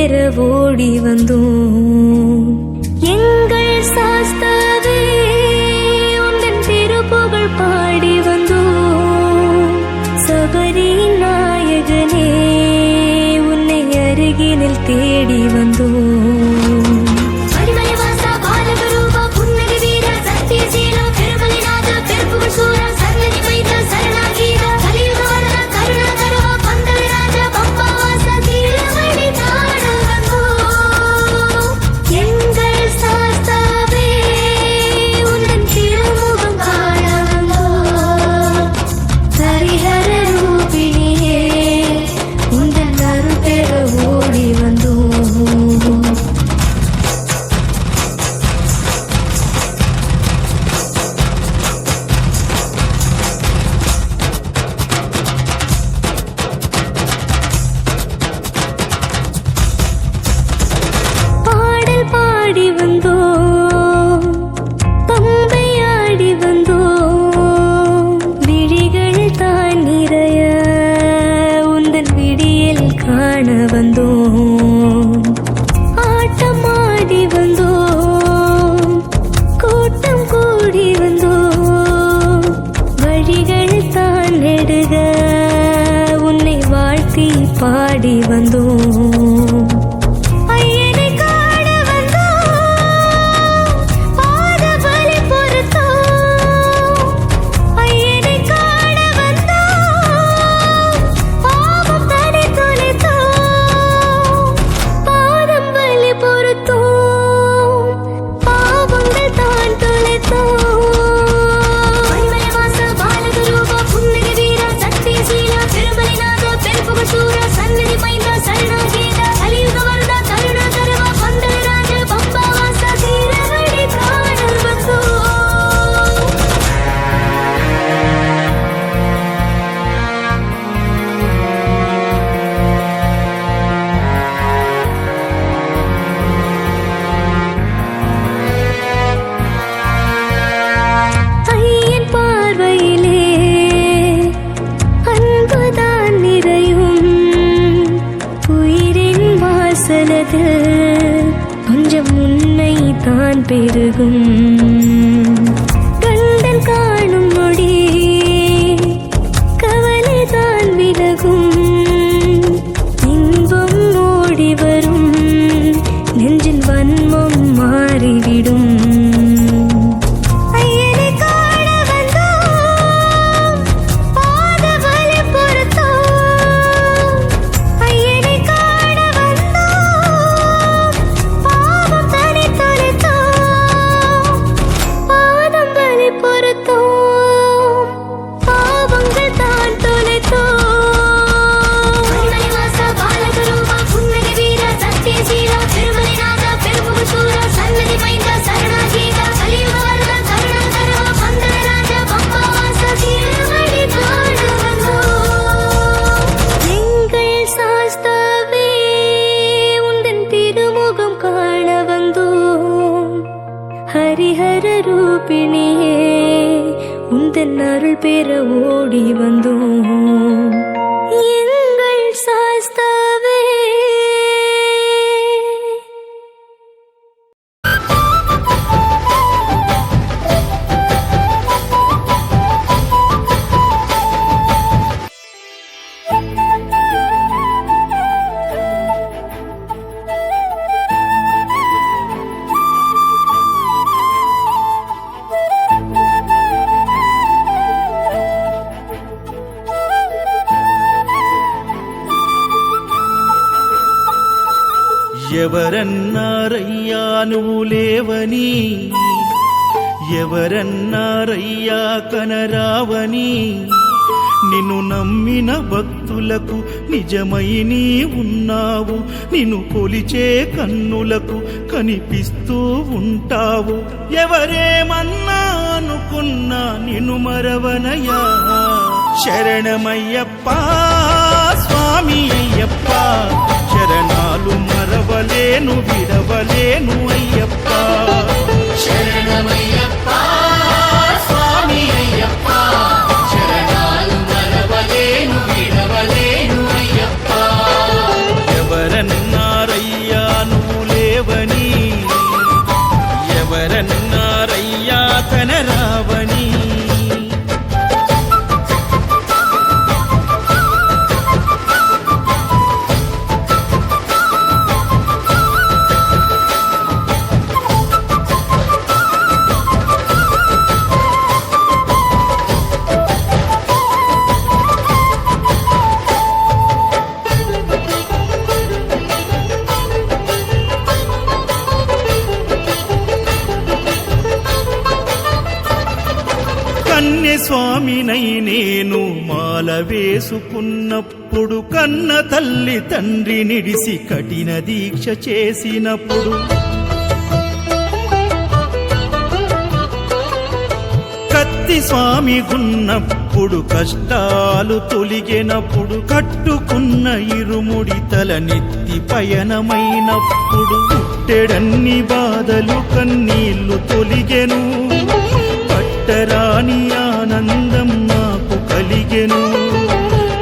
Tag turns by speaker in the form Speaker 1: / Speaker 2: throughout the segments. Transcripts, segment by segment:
Speaker 1: பெற ஓடி வந்தோம். எங்கள் சாஸ்தாவே உந்தன் திருப்புகழ் பாடி வந்தோம். சபரி நாயகனே உன்னை அருகினில் தேடி வந்தோம். ஆட்டமாடி வந்தோம், கூட்டம் கூடி வந்தோம். வழிகள் தான் நெடுக உன்னை வாழ்த்தி பாடி வந்தோம். கொஞ்சம் உன்னை தான் பெருகும். கண்டன் காணும் மொழி கவலை தான் விலகும். இன்பம் ஓடி வரும், நெஞ்சின் வன்மம் மாறிவிடும். ஹரிஹர ரூபிணியே உந்தன் அருள் பெற ஓடி வந்தோம். எங்கள் சாஸ்தாவே
Speaker 2: ఎవరన్నారయ్యా నువ్వు లేవని, ఎవరన్నారయ్యా కనరావని. నిన్ను నమ్మిన భక్తులకు నిజమై నీ ఉన్నావు. నిన్ను కొలిచే కన్నులకు కనిపిస్తూ ఉంటావు. ఎవరేమన్నా అనుకున్నా నిన్ను మరవనయ్యా. శరణమయ్యప్ప స్వామి అయ్యప్ప, శరణాలు మరవలేను విడవలేను అయ్యప్ప.
Speaker 3: శరణమయ్యప్ప స్వామి అయ్యప్ప, శరణాలు మరవలేను విడవలేను అయ్యప్ప.
Speaker 2: ఎవరన్నారయ్యా కన్య స్వామినై నేను మాల వేసుకున్నప్పుడు, కన్న తల్లి తండ్రి నిడిసి కఠిన దీక్ష చేసినప్పుడు, కత్తి స్వామి గున్నప్పుడు, కష్టాలు తొలిగినప్పుడు, కట్టుకున్న ఇరుముడి తల నెత్తి పయనమైనప్పుడు, పుట్టెడన్ని బాధలు కన్నీళ్లు తొలిగెను, పట్టరాని ఆనందం నాకు కలిగెను.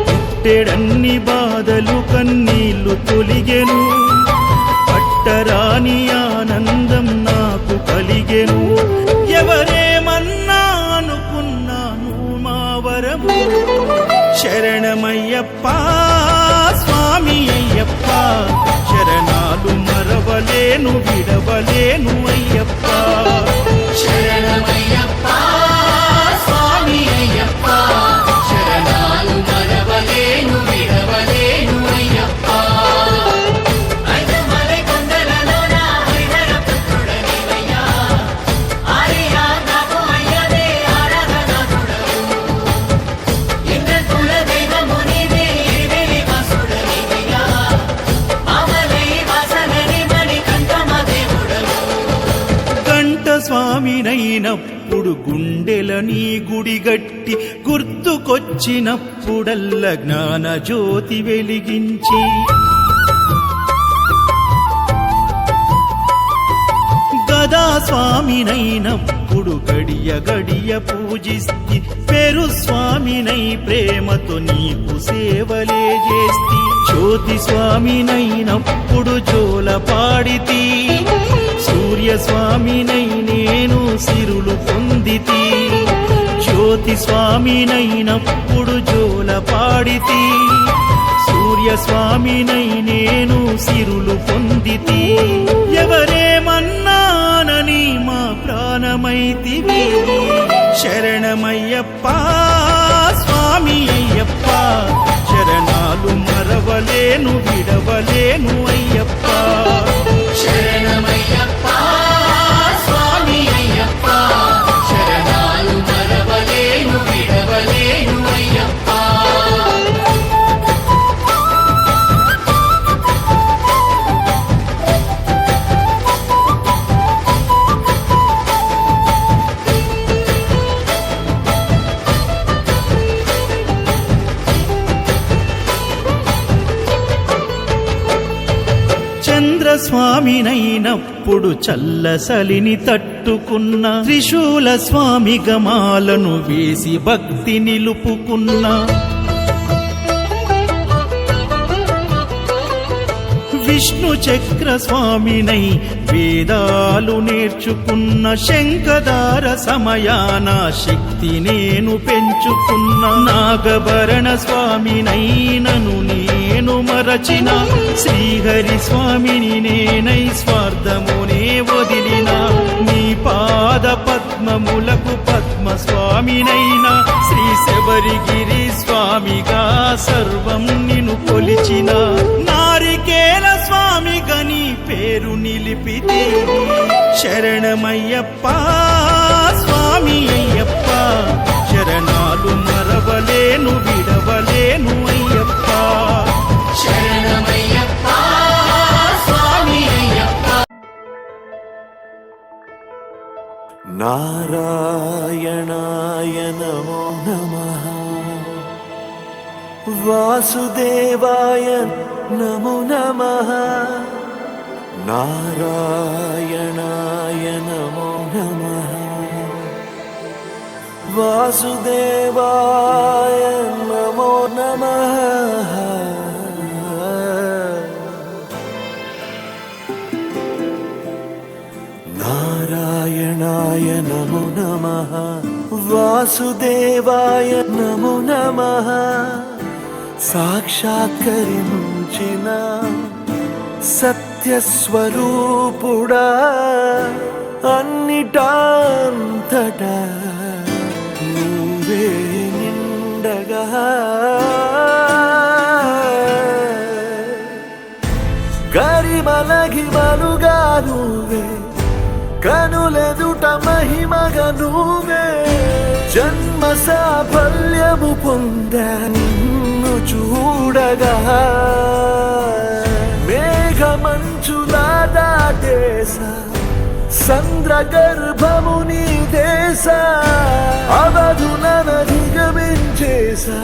Speaker 2: పుట్టెడన్ని బాధలు కన్నీళ్లు తొలిగెను, పట్టరాని ఆనందం నాకు కలిగెను. ఎవరేమన్నా అనుకున్నాను మా వరము, శరణమయ్యప్ప స్వామి అయ్యప్ప, శరణాలు మరవలేను విడవలేను అయ్యప్ప.
Speaker 3: శరణమయ్యప్ప స్వామి అయ్యప్ప, శరణాలు మరవలేను విడవలేను అయ్యప్ప. ఐదమలై కొండలలోన హరిహర పుత్రుడనివయ్యా, ఆర్యా నాకు అయ్యవే ఆరాధనాథుడవు. ఇంద్రకుల దైవము నీవే ఇరివెలి వాసుడనివయ్యా, మామలై వాసనని మణికంఠమ దేవుడవు.
Speaker 2: గంట స్వామినైనప్పుడు గుండెల నీ గుడిగట్టి, గుర్తుకొచ్చినప్పుడల్ల జ్ఞాన జ్యోతి వెలిగించి, గదా స్వామినైనప్పుడు గడియ గడియ పూజిస్తి, పేరు స్వామినై ప్రేమతో నీకు సేవలే చేస్తి. జ్యోతి స్వామినైనప్పుడు జోల పాడితి, సూర్య స్వామినై నేను సిరులు పొందితి. జ్యోతి స్వామినైనప్పుడు జోల పాడితి, సూర్య స్వామినై నేను సిరులు పొందితి. ఎవరేమన్నానని మా ప్రాణమైతివి, శరణమయ్యప్ప స్వామి అయ్యప్ప, శరణాలు మరవలేను విడవలేను అయ్యప్ప.
Speaker 3: శరణమయ్యప్ప స్వామి అయ్యప్ప, శరణాలు మరవలేను విడవలేను అయ్యప్ప.
Speaker 2: చంద్రస్వామినైనప్పుడు చల్లసలిని తట్టుకున్న, త్రిశూల స్వామి గమాలను వేసి భక్తి నిలుపుకున్న, విష్ణు చక్ర స్వామినై వేదాలు నేర్చుకున్న, శంఖదార సమయాన శక్తి నేను పెంచుకున్న, నాగభరణ స్వామినై నను నేను మరచిన, శ్రీహరి స్వామిని నేనై స్వార్థమునే వదిలిన, నీ పాద పద్మములకు పద్మ స్వామినైనా, శ్రీ శబరిగిరి స్వామిగా సర్వం నిన్ను కొలిచిన, నారికేల స్వామిగా నీ పేరు నిలిపితే. శరణమయ్యప్ప స్వామి అయ్యప్ప, శరణాలు మరవలేను విడవలేను అయ్యప్ప.
Speaker 3: శరణమయ్యప్ప స్వామి అయ్యప్ప.
Speaker 4: నారాయణాయ నమో నమః, వాసుదేవాయ నమో నమః, నారాయణాయ నమో నమః, వాసుదేవాయ నమో నమః. నారాయణాయ నమో నమః, వాసుదేవాయ నమో నమః. సాక్షాత్కరించిన సత్యస్వరూపుడా, అన్నిటాంతటా నువ్వే నిండగా, గరిమలగిమలుగా నువ్వే, కనులెదుట మహిమగా నువ్వే, సాఫల్యము పొందా నిన్ను చూడగా మేఘమంచులా దాటేసా సంద్రగర్భము నీ దేశ అవధులను దిగమించేశా